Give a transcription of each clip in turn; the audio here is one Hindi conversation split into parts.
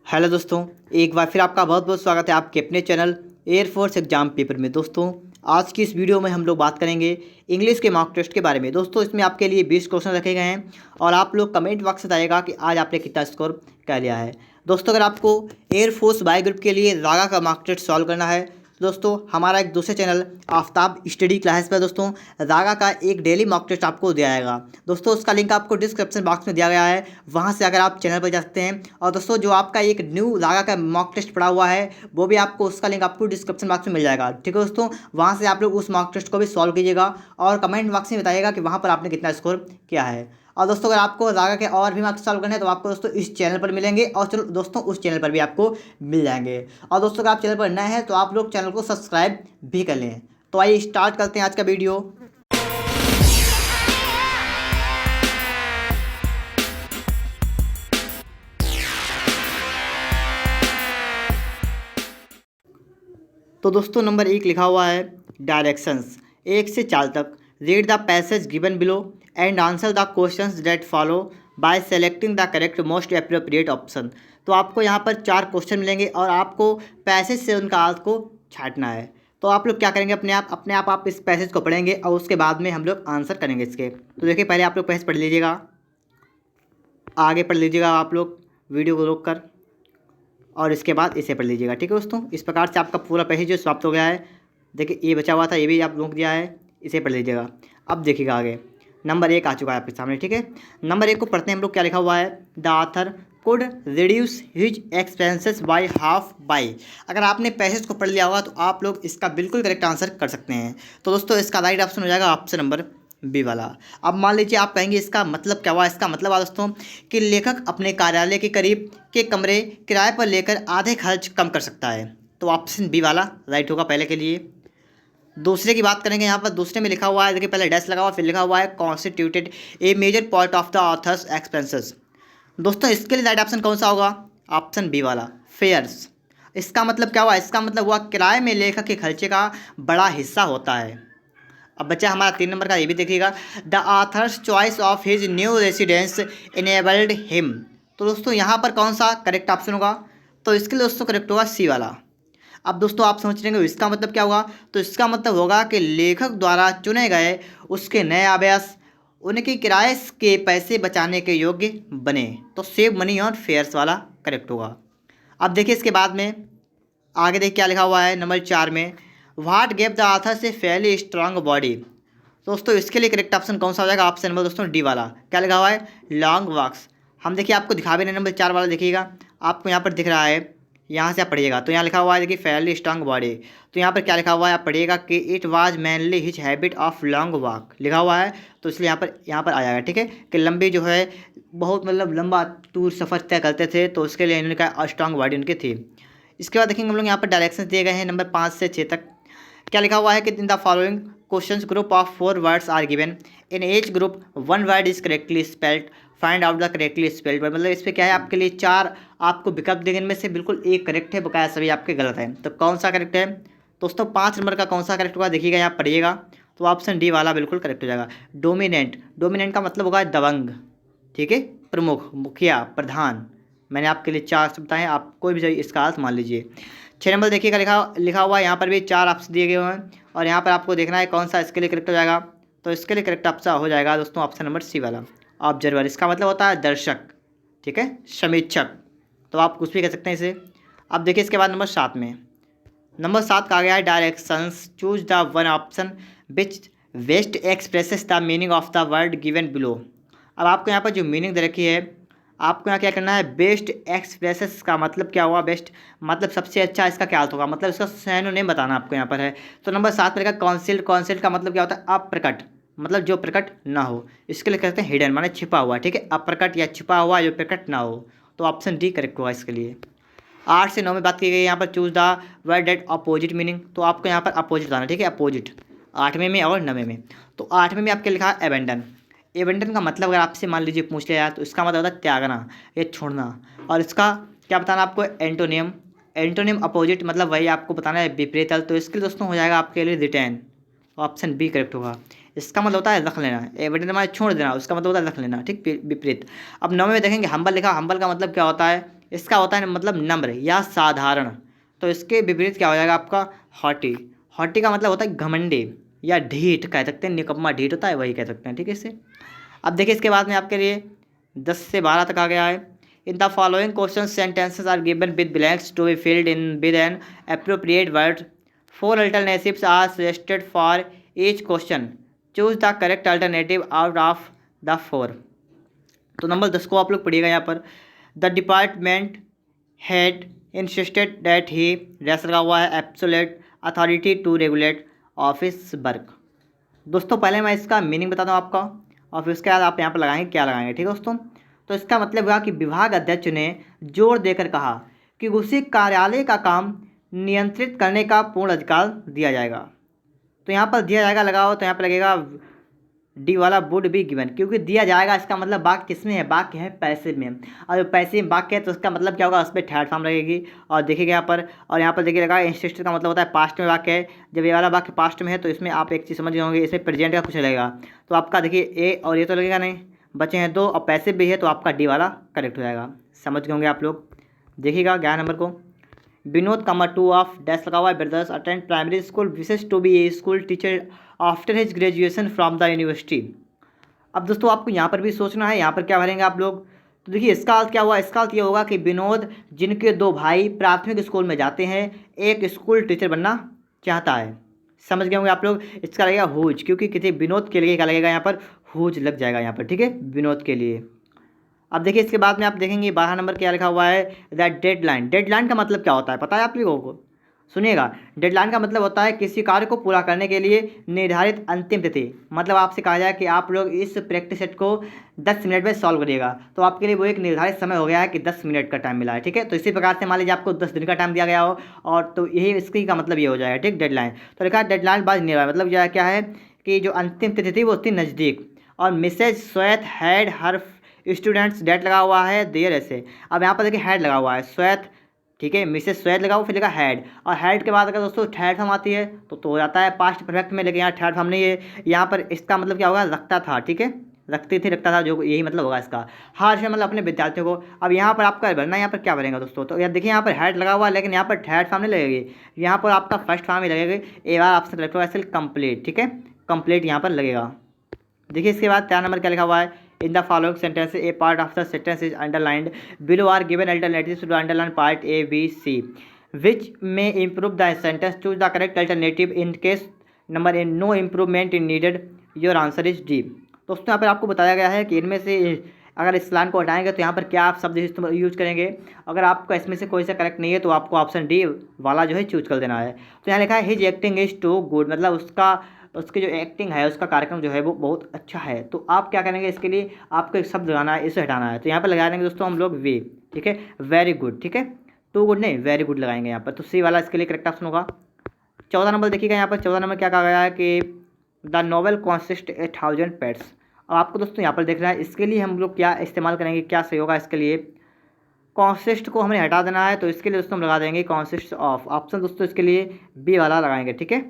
हेलो दोस्तों, एक बार फिर आपका बहुत बहुत स्वागत है आपके अपने चैनल एयरफोर्स एग्जाम पेपर में। दोस्तों, आज की इस वीडियो में हम लोग बात करेंगे इंग्लिश के मॉक टेस्ट के बारे में। दोस्तों, इसमें आपके लिए 20 क्वेश्चन रखे गए हैं और आप लोग कमेंट बॉक्स से बताइएगा कि आज आपने कितना स्कोर कर लिया है। दोस्तों, अगर आपको एयरफोर्स बाय ग्रुप के लिए रागा का मॉक टेस्ट सॉल्व करना है तो दोस्तों हमारा एक दूसरे चैनल आफ्ताब स्टडी क्लासेस पर दोस्तों रागा का एक डेली मॉक टेस्ट आपको दिया जाएगा। दोस्तों, उसका लिंक आपको डिस्क्रिप्शन बॉक्स में दिया गया है, वहां से अगर आप चैनल पर जा सकते हैं। और दोस्तों, जो आपका एक न्यू रागा का मॉक टेस्ट पड़ा हुआ है वो भी आपको, उसका लिंक आपको डिस्क्रिप्शन बॉक्स में मिल जाएगा। ठीक है दोस्तों, वहाँ से आप लोग उस मॉक टेस्ट को भी सॉल्व कीजिएगा और कमेंट बॉक्स में बताइएगा कि वहाँ पर आपने कितना स्कोर किया है। और दोस्तों, अगर आपको रागा के और भी मार्क्स सॉल्व करने हैं तो आपको दोस्तों इस चैनल पर मिलेंगे, और चलो दोस्तों उस चैनल पर भी आपको मिल जाएंगे। और दोस्तों, अगर आप चैनल पर नए हैं तो आप लोग चैनल को सब्सक्राइब भी कर लें। तो आइए स्टार्ट करते हैं आज का वीडियो। तो दोस्तों, नंबर 1 लिखा हुआ है डायरेक्शंस 1 से 4 तक। Read the passage given below and answer the questions that follow by selecting the correct most appropriate option. तो आपको यहाँ पर 4 क्वेश्चन मिलेंगे और आपको पैसेज से उनका अर्थ को छांटना है। तो आप लोग क्या करेंगे, अपने आप इस पैसेज को पढ़ेंगे और उसके बाद में हम लोग आंसर करेंगे इसके। तो देखिए, पहले आप लोग पैसेज पढ़ लीजिएगा, आगे पढ़ लीजिएगा आप लोग वीडियो को रोक कर, और इसके बाद इसे पढ़ लीजिएगा। ठीक है दोस्तों, इस प्रकार से आपका पूरा पैसेज जो समाप्त हो गया है। देखिए, ये बचा हुआ था, ये भी आप रोक दिया है, इसे पढ़ लीजिएगा। अब देखिएगा आगे नंबर 1 आ चुका है आपके सामने। ठीक है, नंबर 1 को पढ़ते हैं हम लोग। क्या लिखा हुआ है, the author could reduce his expenses by half by. अगर आपने पैसेज को पढ़ लिया होगा तो आप लोग इसका बिल्कुल करेक्ट आंसर कर सकते हैं। तो दोस्तों, इसका राइट ऑप्शन हो जाएगा ऑप्शन नंबर बी वाला। अब मान लीजिए आप कहेंगे इसका मतलब क्या हुआ। इसका मतलब है दोस्तों कि लेखक अपने कार्यालय के करीब के कमरे किराए पर लेकर आधे खर्च कम कर सकता है। तो ऑप्शन बी वाला राइट होगा पहले के लिए। दूसरे की बात करेंगे, यहाँ पर दूसरे में लिखा हुआ है, देखिए पहले डैश लगा हुआ, फिर लिखा हुआ है constituted a major part of the author's expenses. दोस्तों, इसके लिए राइट ऑप्शन कौन सा होगा, ऑप्शन बी वाला फेयर्स। इसका मतलब क्या हुआ, इसका मतलब हुआ किराए में लेखक के खर्चे का बड़ा हिस्सा होता है। अब बच्चा हमारा 3 नंबर का, ये भी देखिएगा, the author's choice of his new residence enabled him. तो दोस्तों यहाँ पर कौन सा करेक्ट ऑप्शन होगा, तो इसके लिए दोस्तों करेक्ट होगा सी वाला। अब दोस्तों आप समझ रहे हैं इसका मतलब क्या होगा, तो इसका मतलब होगा कि लेखक द्वारा चुने गए उसके नए आवास उनके किराए के पैसे बचाने के योग्य बने। तो सेव मनी ऑन फेयर्स वाला करेक्ट होगा। अब देखिए इसके बाद में आगे देखिए क्या लिखा हुआ है नंबर 4 में, व्हाट गेव द ऑथर से फेयरली स्ट्रांग बॉडी। दोस्तों, इसके लिए करेक्ट ऑप्शन कौन सा हो जाएगा, ऑप्शन नंबर दोस्तों डी वाला। क्या लिखा हुआ है, लॉन्ग वॉक्स। हम देखिए आपको दिखा भी नहीं, नंबर 4 वाला देखिएगा, आपको यहाँ पर दिख रहा है, यहाँ से आप पढ़िएगा। तो यहाँ लिखा हुआ है देखिए फेयरली स्ट्रांग बॉडी। तो यहाँ पर क्या लिखा हुआ है, आप पढ़िएगा कि it was mainly his habit of long walk लिखा हुआ है। तो इसलिए यहाँ पर आ जाएगा। ठीक है, कि लंबी जो है बहुत मतलब लंबा टूर सफ़र तय करते थे, तो उसके लिए इन्होंने कहा स्ट्रांग बॉडी उनकी थी। इसके बाद देखेंगे हम लोग यहाँ पर डायरेक्शंस दिए गए हैं नंबर 5 से 6 तक। क्या लिखा हुआ है कि in the following questions group of 4 words are given, in each group 1 word is correctly spelled, find out the correctly spelled word. मतलब इस पर क्या है, आपके लिए 4 आपको विकल्प देंगे, इनमें से बिल्कुल एक करेक्ट है, बकाया सभी आपके गलत हैं। तो कौन सा करेक्ट है दोस्तों, 5 नंबर का कौन सा करेक्ट होगा देखिएगा, यहाँ पढ़िएगा। तो ऑप्शन डी वाला बिल्कुल करेक्ट हो जाएगा। डोमिनेंट, डोमिनेंट का मतलब होगा दबंग। ठीक है, प्रमुख, मुखिया, प्रधान। मैंने आपके लिए 4 शब्द बताए, आप कोई भी इसका अर्थ मान लीजिए। 6 नंबर देखिएगा लिखा हुआ है, यहाँ पर भी 4 ऑप्शन दिए गए हैं और यहाँ पर आपको देखना है कौन सा इसके लिए करेक्ट हो जाएगा। तो इसके लिए करेक्ट ऑप्शन हो जाएगा दोस्तों ऑप्शन नंबर सी वाला, ऑब्जर्वर। इसका मतलब होता है दर्शक, ठीक है, समीक्षक। तो आप कुछ भी कह सकते हैं इसे। अब देखिए इसके बाद नंबर 7 में, नंबर 7 का आ गया है directions, choose the one option which best expresses the meaning of the word given below. अब आपको यहाँ पर जो मीनिंग दे रखी है, आपको यहाँ क्या करना है, बेस्ट एक्सप्रेसेस का मतलब क्या हुआ, बेस्ट मतलब सबसे अच्छा, इसका क्या अर्थ होगा, मतलब इसका सिनोनिम बताना आपको यहाँ पर है। तो नंबर 7 में कॉन्सिल्ड, कॉन्सिल्ड का मतलब क्या होता है, अप्रकट, मतलब जो प्रकट ना हो। इसके लिए कहते हैं हिडन, माने छिपा हुआ। ठीक है, अप्रकट या छिपा हुआ जो प्रकट ना हो। तो ऑप्शन डी करेक्ट होगा इसके लिए। 8 से 9 में बात की गई, यहाँ पर choose the word that opposite meaning. तो आपको यहाँ पर अपोजिट बताना। ठीक है, अपोजिट 8वें में और 9वें में। तो 8वें में आपके लिखा है एबेंडन। एबेंडन का मतलब अगर आपसे मान लीजिए पूछ लिया जाए तो इसका मतलब होता है त्यागना या छोड़ना। और इसका क्या बताना आपको, एंटोनियम। एंटोनियम अपोजिट मतलब वही आपको बताना है, विपरीत। तो इसके लिए दोस्तों हो जाएगा आपके लिए रिटेन, ऑप्शन बी करेक्ट होगा। इसका मतलब होता है रख लेना, एबेंडन माने छोड़ देना, उसका मतलब होता है रख लेना। ठीक, विपरीत। अब 9वें में देखेंगे हम्बल लिखा, हम्बल का मतलब क्या होता है, इसका होता है मतलब नम्र या साधारण। तो इसके विपरीत क्या हो जाएगा आपका हॉटी। हॉटी का मतलब होता है घमंडी या ढीठ कह सकते हैं, निकम्मा ढीठ होता है वही कह सकते हैं, ठीक है इसे। अब देखिए इसके बाद में आपके लिए 10 से 12 तक आ गया है। In the following question sentences are given with blanks to be filled in with an appropriate word. 4 alternatives are suggested for each question. Choose the correct alternative out of the 4। तो नंबर 10 को आप लोग पढ़िएगा यहाँ पर। The department head insisted that he race लगा हुआ है absolute authority to regulate office work. दोस्तों पहले मैं इसका मीनिंग बता दूँ आपका, और फिर उसके बाद आप यहाँ पर लगाएंगे क्या लगाएंगे, ठीक है दोस्तों। तो इसका मतलब हुआ कि विभाग अध्यक्ष ने जोर देकर कहा कि उसी कार्यालय का काम नियंत्रित करने का पूर्ण अधिकार दिया जाएगा। तो यहाँ पर दिया जाएगा लगाओ, तो यहाँ पर लगेगा डी वाला वुड बी गिवन, क्योंकि दिया जाएगा इसका मतलब वाक्य किसमें है, वाक्य है पैसे में। और पैसे में वाक्य है तो उसका मतलब क्या होगा, उस पर थर्ड फॉर्म लगेगी। और देखिएगा यहाँ पर, और यहाँ पर देखिए लगा इंसिस्ट का मतलब होता है पास्ट में वाक्य है। जब ये वाला वाक्य पास्ट में है तो इसमें आप एक चीज़ समझ गए होंगे, इसमें प्रेजेंट का कुछ लगेगा। तो आपका देखिए ए और ये तो लगेगा नहीं, बचे हैं 2 और पैसे भी है, तो आपका डी वाला करेक्ट हो जाएगा। समझ गए होंगे आप लोग। देखिएगा 11 नंबर को। विनोद कमर 2 ऑफ डैश लगा हुआ है brothers attend primary school wishes to be a school teacher after his graduation from the university. अब दोस्तों आपको यहाँ पर भी सोचना है, यहाँ पर क्या भरेंगे आप लोग। तो देखिए इसका अर्थ क्या हुआ, इसका अर्थ ये होगा कि विनोद जिनके 2 भाई प्राथमिक स्कूल में जाते हैं, एक स्कूल टीचर बनना चाहता है। समझ गए होंगे आप लोग। इसका लगेगा हुज, क्योंकि किसी विनोद के लिए क्या लगेगा यहाँ पर, हुज लग जाएगा यहाँ पर, ठीक है, विनोद के लिए। अब देखिए इसके बाद में आप देखेंगे 12 नंबर क्या लिखा हुआ है, द डेडलाइन। डेडलाइन का मतलब क्या होता है पता है आप लोगों को, सुनिएगा। डेडलाइन का मतलब होता है किसी कार्य को पूरा करने के लिए निर्धारित अंतिम तिथि। मतलब आपसे कहा जाए कि आप लोग इस प्रैक्टिस सेट को 10 मिनट में सॉल्व करिएगा, तो आपके लिए वो एक निर्धारित समय हो गया है कि 10 मिनट का टाइम मिला है, ठीक है। तो इसी प्रकार से मान लीजिए आपको 10 दिन का टाइम दिया गया हो, और तो यही इसकी का मतलब ये हो जाएगा, ठीक, डेडलाइन। तो लिखा डेडलाइन बाज नियर, मतलब यह क्या है कि जो अंतिम तिथि थी वो थी नज़दीक। और मिसेज श्वेत हैड हर स्टूडेंट्स डेट लगा हुआ है देर ऐसे। अब यहाँ पर देखिए हैड लगा हुआ है श्वेत, ठीक है, मिसेस श्वेत लगा हुआ, फिर लिखा हैड, और हैड के बाद अगर दोस्तों थर्ड फॉर्म आती है तो हो जाता है पास्ट परफेक्ट में, लेकिन यहाँ थर्ड फॉर्म नहीं है। यहाँ पर इसका मतलब क्या होगा, रखता था, ठीक है, रखती थी, रखता था, जो यही मतलब होगा इसका। हर से मतलब अपने विद्यार्थियों को। अब यहाँ पर आपका भरना, यहाँ पर क्या भरेंगे दोस्तों, तो यार देखिए यहाँ पर हैड लगा हुआ है, लेकिन यहाँ पर थर्ड फॉर्म नहीं लगेगी, यहाँ पर आपका फर्स्ट फॉर्म ही लगेगी। ए बार आपसे सेलेक्ट होगा कंप्लीट, ठीक है, कंप्लीट यहाँ पर लगेगा। देखिए इसके बाद 4 नंबर क्या लिखा हुआ है, in the following sentence a part of the sentence is underlined below are given alternatives to underline part A B C which may improve the sentence choose the correct alternative in case number a no improvement in needed your answer is D. दोस्तों यहाँ पर आपको बताया गया है कि इनमें से अगर इस लाइन को हटाएंगे तो यहाँ पर क्या आप शब्द यूज करेंगे। अगर आपका इसमें से कोई सा करेक्ट नहीं है तो आपको ऑप्शन डी वाला जो है चूज कर देना है। तो यहाँ लिखा है his acting is too good, मतलब उसकी जो एक्टिंग है, उसका कार्यक्रम जो है वो बहुत अच्छा है। तो आप क्या करेंगे, इसके लिए आपको एक शब्द लगाना है, इसे हटाना है। तो यहाँ पर लगा देंगे दोस्तों हम लोग वे, ठीक है, वेरी गुड, ठीक है, टू गुड नहीं वेरी गुड लगाएंगे यहाँ पर। तो सी वाला इसके लिए करेक्ट ऑप्शन होगा। 14 नंबर देखिएगा, यहाँ पर 14 नंबर क्या कहा गया है कि द नॉवल कॉन्सिस्ट 1000 पेट्स। अब आपको दोस्तों यहाँ पर देखना है इसके लिए हम लोग क्या इस्तेमाल करेंगे, क्या सही होगा। इसके लिए कॉन्सिस्ट को हमें हटा देना है, तो इसके लिए दोस्तों हम लगा देंगे कॉन्सिस्ट ऑफ। ऑप्शन दोस्तों इसके लिए बी वाला लगाएंगे, ठीक है।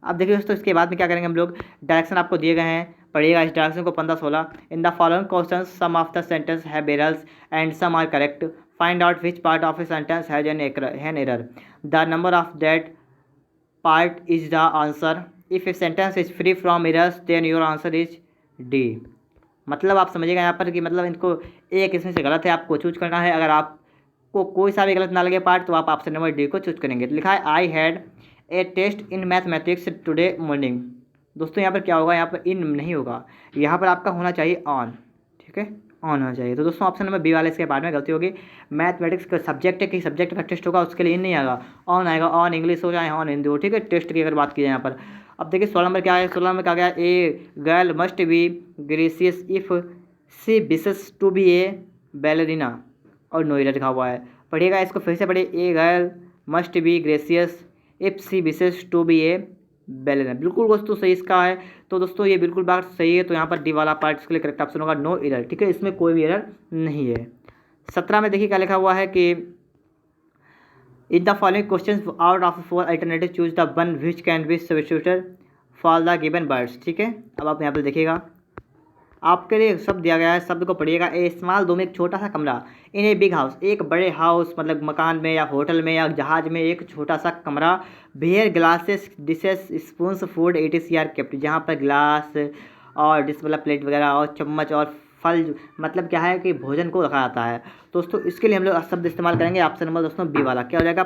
अब देखिए दोस्तों इसके बाद में क्या करेंगे हम लोग, डायरेक्शन आपको दिए गए हैं, पढ़िएगा इस डायरेक्शन को 15-16। In the following question some of the sentence have errors and some are correct, find out which part of a sentence has an error, the number of that part is the answer, if a sentence is free from errors then your answer is D. मतलब आप समझिएगा यहाँ पर कि मतलब इनको एक इसमें से गलत है, आपको चूज करना है। अगर आपको कोई सा भी गलत ना लगे पार्ट तो आप ऑप्शन नंबर डी को चूज करेंगे। तो लिखा है I had a test in mathematics today morning. दोस्तों यहाँ पर क्या होगा, यहाँ पर इन नहीं होगा, यहाँ पर आपका होना चाहिए ऑन, ठीक है, ऑन होना चाहिए। तो दोस्तों ऑप्शन नंबर बी वाले इसके बाद में गलती होगी। मैथमेटिक्स का सब्जेक्ट है कि सब्जेक्ट का टेस्ट होगा, उसके लिए इन नहीं आएगा, ऑन आएगा, ऑन इंग्लिश हो जाए ऑन हिंदी हो, ठीक है। टेस्ट की अगर बात की जाए यहाँ पर। अब देखिए 16 नंबर क्या है, 16 नंबर क्या गया, a girl must be gracious if she wishes to be a ballerina, और नोएडा लिखा हुआ है। पढ़िएगा इसको फिर से पढ़िए, a girl must be gracious if she wishes to be a ballerina. बिल्कुल दोस्तों सही इसका है। तो दोस्तों ये बिल्कुल बात सही है, तो यहाँ पर डी वाला पार्ट इसके लिए करेक्ट ऑप्शन होगा नो एरर, ठीक है, इसमें कोई भी एरर नहीं है। 17 में देखिए क्या लिखा हुआ है कि in the following question out of 4 alternative choose the one which can be substituted for the given words, ठीक है। अब आप यहाँ पर देखिएगा आपके लिए शब्द दिया गया है, शब्द को पढ़िएगा। ए स्मॉल रूम, एक छोटा सा कमरा। इन ए बिग हाउस, एक बड़े हाउस मतलब मकान में या होटल में या जहाज में एक छोटा सा कमरा। Where glasses dishes spoons food it are kept, जहाँ पर ग्लास और डिश मतलब प्लेट वगैरह और चम्मच और फल मतलब क्या है कि भोजन को रखा जाता है। दोस्तों इसके लिए हम लोग शब्द इस्तेमाल करेंगे ऑप्शन नंबर दोस्तों बी वाला, क्या हो जाएगा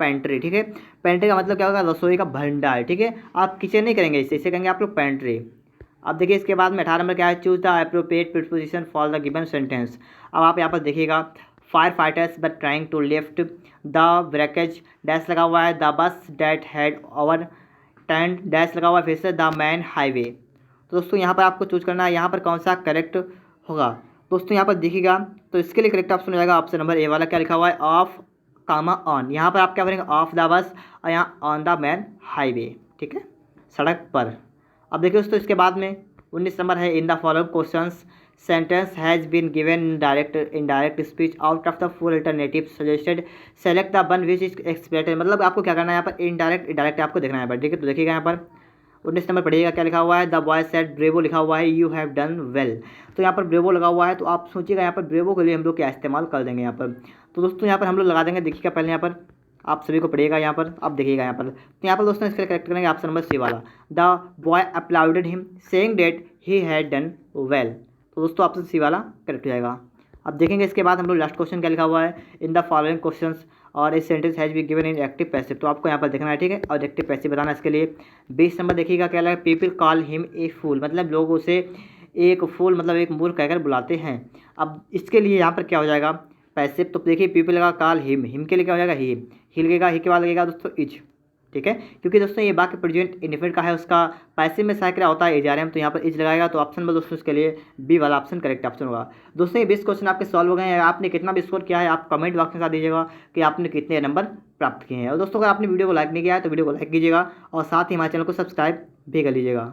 पेंट्री। ठीक है, पेंट्री का मतलब क्या होगा, रसोई का भंडार। ठीक है, आप किचन नहीं करेंगे, इसे कहेंगे आप लोग पेंट्री। अब देखिए इसके बाद में 18 नंबर क्या है, choose the appropriate preposition for the given sentence. अब आप यहाँ पर देखिएगा, fire fighters but trying to lift the breakage, dash लगा हुआ है, the bus that had overturn, dash लगा हुआ है, फिर से द मैन हाईवे। तो दोस्तों यहाँ पर आपको चूज करना है, यहाँ पर कौन सा करेक्ट होगा। दोस्तों यहाँ पर देखिएगा, तो इसके लिए करेक्ट ऑप्शन हो जाएगा ऑप्शन नंबर ए वाला, क्या लिखा हुआ है, ऑफ कामा ऑन। यहाँ पर आप क्या करेंगे, ऑफ द बस और यहाँ ऑन द मैन हाईवे। ठीक है, सड़क पर। अब देखिए दोस्तों इसके बाद में 19 नंबर है, in the following questions sentence has been given indirect speech out of the four alternative suggested select the one which is expected. मतलब आपको क्या करना है यहाँ पर, इनडायरेक्ट आपको देखना है। ठीक है, तो देखिएगा यहाँ पर 19 नंबर पढ़िएगा, क्या लिखा हुआ है, द बॉय सेड ब्रेवो लिखा हुआ है, यू हैव डन वेल। तो यहाँ पर ब्रेवो लगा हुआ है, तो आप सोचिएगा यहाँ पर ब्रेवो के लिए हम लोग क्या इस्तेमाल कर देंगे यहाँ पर। तो दोस्तों यहाँ पर हम लोग लगा देंगे, देखिएगा पहले यहाँ पर आप सभी को पढ़िएगा यहाँ पर, आप देखिएगा यहाँ पर। तो यहाँ पर दोस्तों इसके करेक्ट करेंगे ऑप्शन नंबर सी वाला, the boy applauded him saying that he had done well. तो दोस्तों ऑप्शन सी वाला करेक्ट हो जाएगा। अब देखेंगे इसके बाद हम लोग लास्ट क्वेश्चन क्या लिखा हुआ है, इन द फॉलोइंग क्वेश्चंस और इस sentence has be given in active passive. तो आपको यहाँ पर देखना है। ठीक है, और एक्टिव पैसिव बताना इसके लिए 20 नंबर देखिएगा, क्या लगा, पीपल कॉल हिम ए फूल, मतलब लोग उसे एक फूल मतलब एक मूर्ख कहकर बुलाते हैं। अब इसके लिए यहाँ पर क्या हो जाएगा पैसिव, तो देखिए पीपल का कॉल हिम के लिए क्या हो जाएगा ही लगेगा, ही के बाद लगेगा दोस्तों इज। ठीक है, क्योंकि दोस्तों ये बाकी प्रेजेंट इंडिफिनिट का है, उसका पैसिव में क्या होता है इज, तो यहाँ पर इज लगाएगा। तो ऑप्शन नंबर दोस्तों इसके लिए बी वाला ऑप्शन करेक्ट ऑप्शन होगा। दोस्तों ये 20 क्वेश्चन आपके सॉल्व हो गए हैं। आपने कितना भी स्कोर किया है आप कमेंट बॉक्स में बता दीजिएगा कि आपने कितने नंबर प्राप्त किए हैं। और दोस्तों अगर आपने वीडियो को लाइक नहीं किया है तो वीडियो को लाइक कीजिएगा और साथ ही हमारे चैनल को सब्सक्राइब भी कर लीजिएगा।